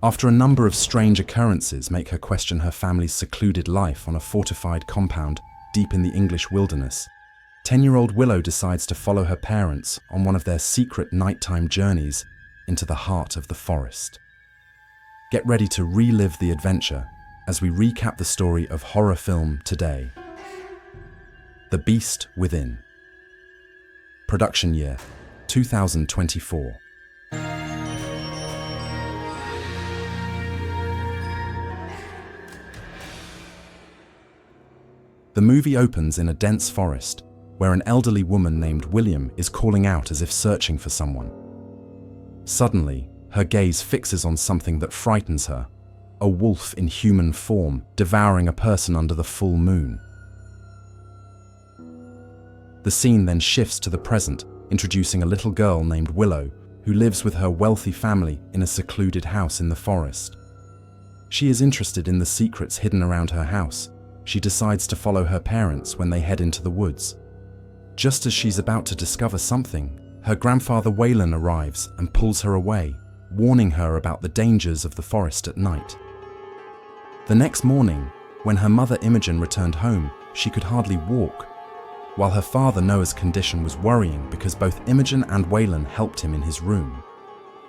After a number of strange occurrences make her question her family's secluded life on a fortified compound deep in the English wilderness, 10-year-old Willow decides to follow her parents on one of their secret nighttime journeys into the heart of the forest. Get ready to relive the adventure as we recap the story of horror film today. The Beast Within. Production year, 2024. The movie opens in a dense forest, where an elderly woman named William is calling out as if searching for someone. Suddenly, her gaze fixes on something that frightens her, a wolf in human form devouring a person under the full moon. The scene then shifts to the present, introducing a little girl named Willow, who lives with her wealthy family in a secluded house in the forest. She is interested in the secrets hidden around her house. She decides to follow her parents when they head into the woods. Just as she's about to discover something, her grandfather Waylon arrives and pulls her away, warning her about the dangers of the forest at night. The next morning, when her mother Imogen returned home, she could hardly walk, while her father Noah's condition was worrying because both Imogen and Waylon helped him in his room.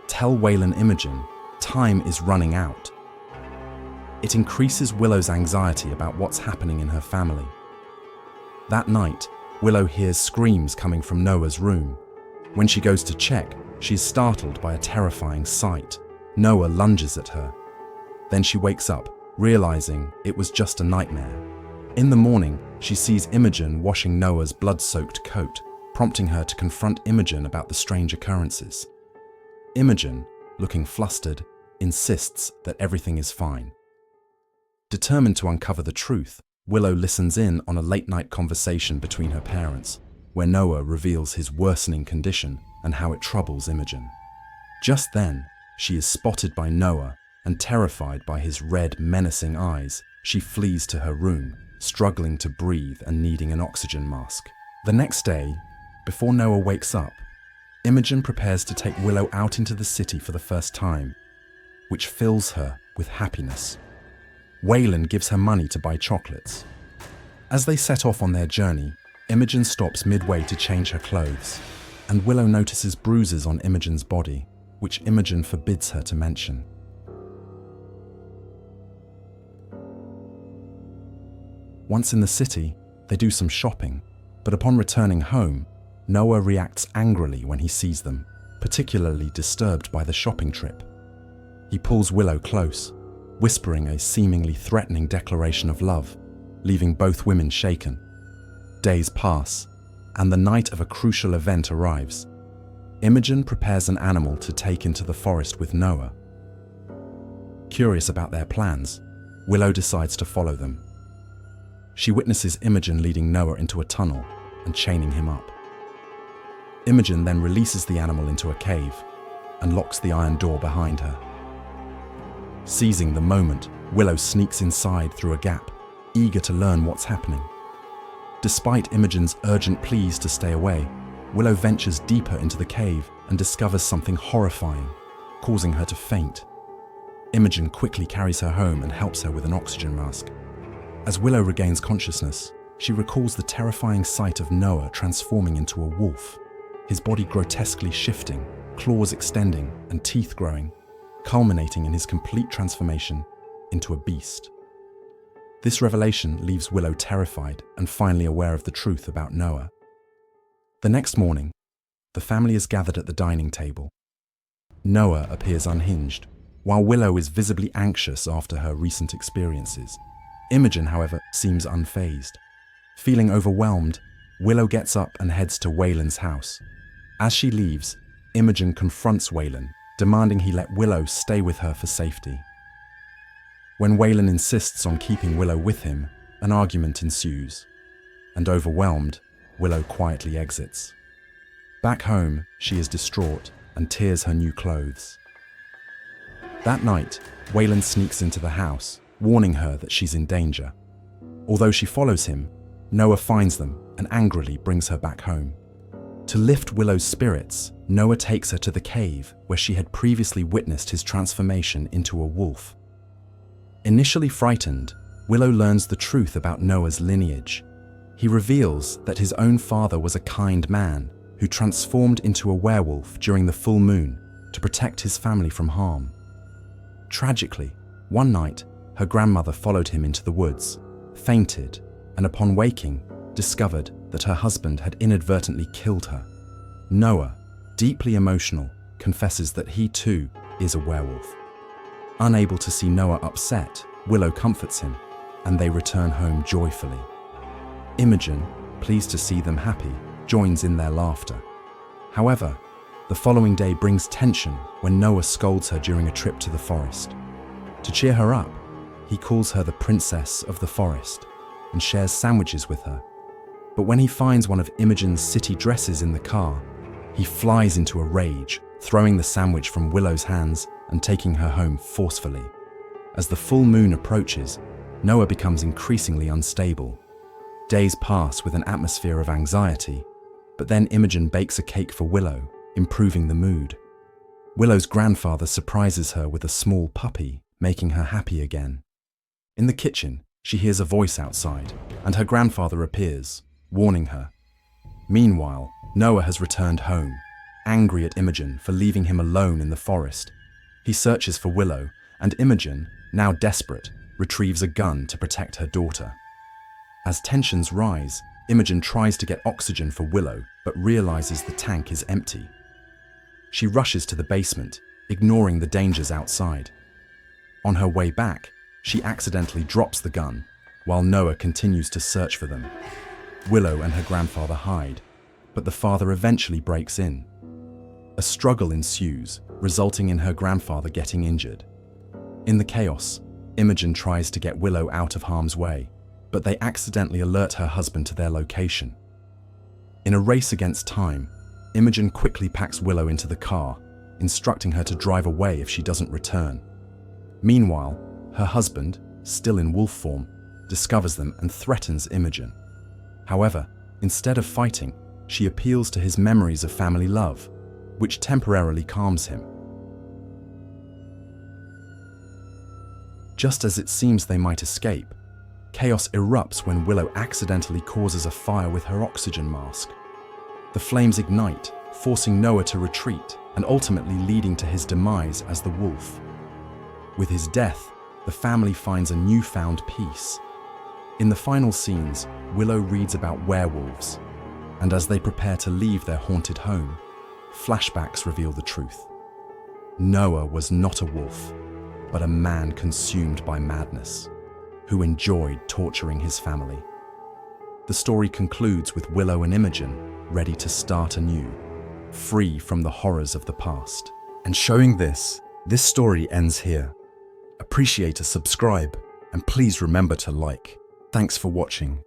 Tell Waylon Imogen, time is running out. It increases Willow's anxiety about what's happening in her family. That night, Willow hears screams coming from Noah's room. When she goes to check, she's startled by a terrifying sight. Noah lunges at her. Then she wakes up, realizing it was just a nightmare. In the morning, she sees Imogen washing Noah's blood-soaked coat, prompting her to confront Imogen about the strange occurrences. Imogen, looking flustered, insists that everything is fine. Determined to uncover the truth, Willow listens in on a late-night conversation between her parents, where Noah reveals his worsening condition and how it troubles Imogen. Just then, she is spotted by Noah, and terrified by his red, menacing eyes, she flees to her room, struggling to breathe and needing an oxygen mask. The next day, before Noah wakes up, Imogen prepares to take Willow out into the city for the first time, which fills her with happiness. Waylon gives her money to buy chocolates. As they set off on their journey, Imogen stops midway to change her clothes, and Willow notices bruises on Imogen's body, which Imogen forbids her to mention. Once in the city, they do some shopping, but upon returning home, Noah reacts angrily when he sees them, particularly disturbed by the shopping trip. He pulls Willow close, whispering a seemingly threatening declaration of love, leaving both women shaken. Days pass, and the night of a crucial event arrives. Imogen prepares an animal to take into the forest with Noah. Curious about their plans, Willow decides to follow them. She witnesses Imogen leading Noah into a tunnel and chaining him up. Imogen then releases the animal into a cave and locks the iron door behind her. Seizing the moment, Willow sneaks inside through a gap, eager to learn what's happening. Despite Imogen's urgent pleas to stay away, Willow ventures deeper into the cave and discovers something horrifying, causing her to faint. Imogen quickly carries her home and helps her with an oxygen mask. As Willow regains consciousness, she recalls the terrifying sight of Noah transforming into a wolf, his body grotesquely shifting, claws extending and teeth growing, culminating in his complete transformation into a beast. This revelation leaves Willow terrified and finally aware of the truth about Noah. The next morning, the family is gathered at the dining table. Noah appears unhinged, while Willow is visibly anxious after her recent experiences. Imogen, however, seems unfazed. Feeling overwhelmed, Willow gets up and heads to Waylon's house. As she leaves, Imogen confronts Waylon, demanding he let Willow stay with her for safety. When Waylon insists on keeping Willow with him, an argument ensues, and overwhelmed, Willow quietly exits. Back home, she is distraught and tears her new clothes. That night, Waylon sneaks into the house, warning her that she's in danger. Although she follows him, Noah finds them and angrily brings her back home. To lift Willow's spirits, Noah takes her to the cave where she had previously witnessed his transformation into a wolf. Initially frightened, Willow learns the truth about Noah's lineage. He reveals that his own father was a kind man who transformed into a werewolf during the full moon to protect his family from harm. Tragically, one night, her grandmother followed him into the woods, fainted, and upon waking, discovered that her husband had inadvertently killed her. Noah, deeply emotional, confesses that he too is a werewolf. Unable to see Noah upset, Willow comforts him, and they return home joyfully. Imogen, pleased to see them happy, joins in their laughter. However, the following day brings tension when Noah scolds her during a trip to the forest. To cheer her up, he calls her the princess of the forest and shares sandwiches with her. But when he finds one of Imogen's city dresses in the car, he flies into a rage, throwing the sandwich from Willow's hands and taking her home forcefully. As the full moon approaches, Noah becomes increasingly unstable. Days pass with an atmosphere of anxiety, but then Imogen bakes a cake for Willow, improving the mood. Willow's grandfather surprises her with a small puppy, making her happy again. In the kitchen, she hears a voice outside, and her grandfather appears, warning her. Meanwhile, Noah has returned home, angry at Imogen for leaving him alone in the forest. He searches for Willow, and Imogen, now desperate, retrieves a gun to protect her daughter. As tensions rise, Imogen tries to get oxygen for Willow, but realizes the tank is empty. She rushes to the basement, ignoring the dangers outside. On her way back, she accidentally drops the gun, while Noah continues to search for them. Willow and her grandfather hide, but the father eventually breaks in. A struggle ensues, resulting in her grandfather getting injured. In the chaos, Imogen tries to get Willow out of harm's way, but they accidentally alert her husband to their location. In a race against time, Imogen quickly packs Willow into the car, instructing her to drive away if she doesn't return. Meanwhile, her husband, still in wolf form, discovers them and threatens Imogen. However, instead of fighting, she appeals to his memories of family love, which temporarily calms him. Just as it seems they might escape, chaos erupts when Willow accidentally causes a fire with her oxygen mask. The flames ignite, forcing Noah to retreat and ultimately leading to his demise as the wolf. With his death, the family finds a newfound peace. In the final scenes, Willow reads about werewolves, and as they prepare to leave their haunted home, flashbacks reveal the truth. Noah was not a wolf, but a man consumed by madness, who enjoyed torturing his family. The story concludes with Willow and Imogen ready to start anew, free from the horrors of the past. And showing this story ends here. Appreciate a subscribe, and please remember to like. Thanks for watching.